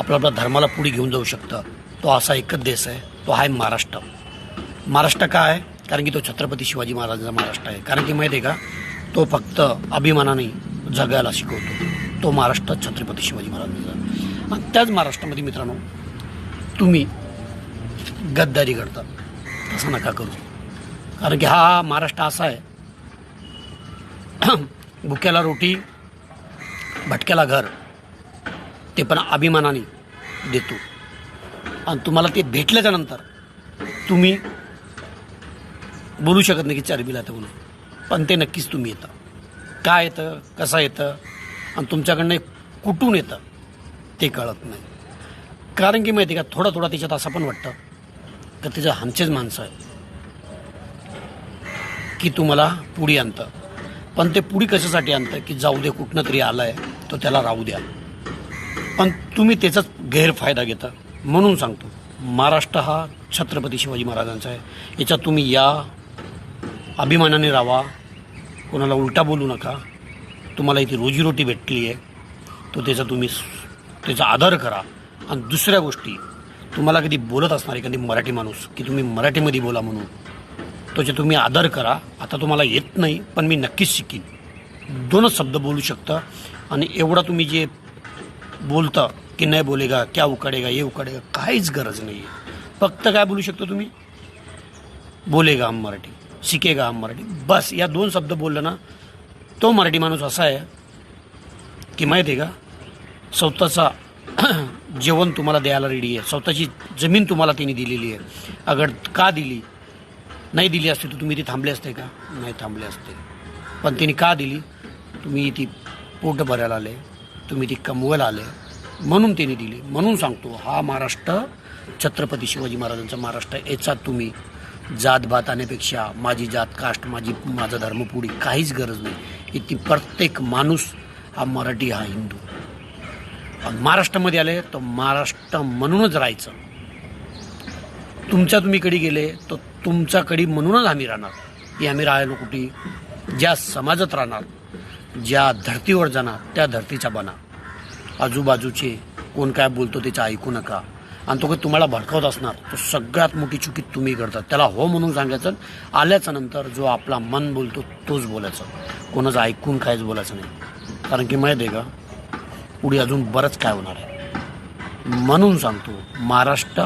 आपल्या धर्माला पुढे घेऊन जाऊ शकतं, तो असा एकच देश आहे, तो आहे महाराष्ट्र. महाराष्ट्र का आहे? कारण की तो छत्रपती शिवाजी महाराजांचा महाराष्ट्र आहे. कारण की माहिती आहे का, तो फक्त अभिमानाने जगायला शिकवतो. तो महाराष्ट्र छत्रपती शिवाजी महाराजांचा. आणि त्याच महाराष्ट्रामध्ये मित्रांनो तुम्ही गद्दारी करता, तसं नका करू. कारण की हा महाराष्ट्र असा आहे, भुक्याला रोटी भटक्याला घर, ते पण अभिमानाने देतो. आणि तुम्हाला ते भेटल्याच्या नंतर तुम्ही बोलू शकत नाही की चरबीला येतं म्हणून, पण ते नक्कीच तुम्ही येतं. काय येतं, कसं येतं आणि तुमच्याकडनं कुठून येतं ते कळत नाही. कारण की माहिती का, थोडा थोडा त्याच्यात असं पण वाटतं का त्याचं आमचेच माणसं आहे की तुम्हाला पुढे आणतं. पण ते पुढे कशासाठी आणतं की जाऊ दे, कुठनं तरी आलं आहे तो त्याला राहू द्या. पण तुम्ही त्याचाच गैरफायदा घेता. म्हणून सांगतो, महाराष्ट्र हा छत्रपती शिवाजी महाराजांचा आहे. याच्यात तुम्ही या, अभिमानाने राहा, कोणाला उलटा बोलू नका. तुम्हाला इथे रोजीरोटी भेटली आहे, तो त्याचा आदर करा. आणि दुसऱ्या गोष्टी, तुम्हाला कधी बोलत असणार एखादी मराठी माणूस की तुम्ही मराठीमध्ये बोला म्हणून, त्याचे तुम्ही आदर करा. आता तुम्हाला येत नाही, पण मी नक्कीच शिकीन. 2च शब्द बोलू शकता. आणि एवढा तुम्ही जे बोलता की नाही बोलेगा, क्या उकाडेगा, ये उकाडेगा, काहीच गरज नाही आहे. फक्त काय बोलू शकतो तुम्ही, बोलेगा हम मराठी, शिकेगा हम मराठी, बस. या 2 शब्द बोललं ना, तो मराठी माणूस असा आहे की माहिती आहे का, स्वतःचा जेवण तुम्हाला द्यायला रेडी आहे. स्वतःची जमीन तुम्हाला त्यांनी दिलेली आहे. अगर का दिली, नाही दिली असते तर तुम्ही ती थांबले असते का? नाही थांबले असते. पण त्यांनी का दिली? तुम्ही ती पोट भरायला आले, तुम्ही ती कमवायला आले, म्हणून त्यांनी दिली. म्हणून सांगतो, हा महाराष्ट्र छत्रपती शिवाजी महाराजांचा महाराष्ट्र. याच्यात तुम्ही जातभात आणण्यापेक्षा माझी जात, कास्ट, माझा धर्म पुढे काहीच गरज नाही. इथे प्रत्येक माणूस हा मराठी, हा हिंदू. महाराष्ट्रामध्ये आले तर महाराष्ट्र म्हणूनच राहायचं. तुम्ही कडे गेले तर तुमच्याकडे म्हणूनच आम्ही राहणार. की आम्ही राहायला कुठे, ज्या समाजात राहणार, ज्या धर्तीवर जाणार त्या धर्तीचा बना. आजूबाजूचे कोण काय बोलतो त्याचं ऐकू नका. आणि तो काही तुम्हाला भडकावत असणार, तो सगळ्यात मोठी चुकी तुम्ही करतात. त्याला हो म्हणून सांगायचं. आल्याच्या नंतर जो आपला मन बोलतो तोच बोलायचं, कोणाचं ऐकून काहीच बोलायचं नाही. कारण की माहिती आहे का, पुढे अजून बरंच काय होणार आहे. म्हणून सांगतो, महाराष्ट्र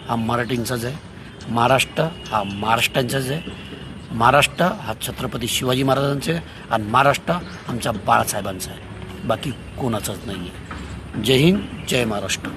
हा मराठींचाच आहे, महाराष्ट्र हा महाराष्ट्रांचाच आहे, महाराष्ट्र हा छत्रपती शिवाजी महाराजांचा आहे, आणि महाराष्ट्र आमच्या बाळासाहेबांचा आहे. बाकी कोणाचाच नाही आहे. जय हिंद, जय महाराष्ट्र.